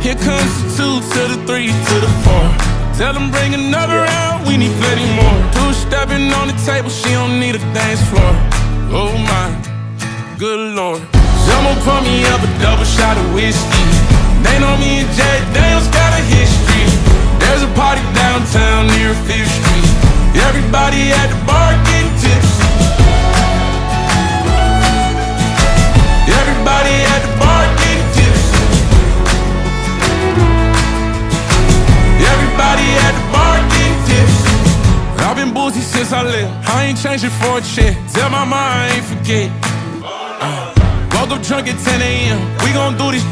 Here comes the 2 to the 3 to the 4. Tell them bring another round, we need plenty more. Two-stepping on the table, she don't need a dance floor. Oh my, good Lord. Someone pour me up a double shot of whiskey. They know me and Jack Daniels got a history. There's a party downtown near 5th Street. Everybody at the bar getting tipsy. Everybody at the bar getting tipsy. Everybody at the bar getting tipsy. I've been boozy since I left. I ain't changing for a check. Tell my mom I ain't forget. Woke up drunk at 10 a.m. We gon' do this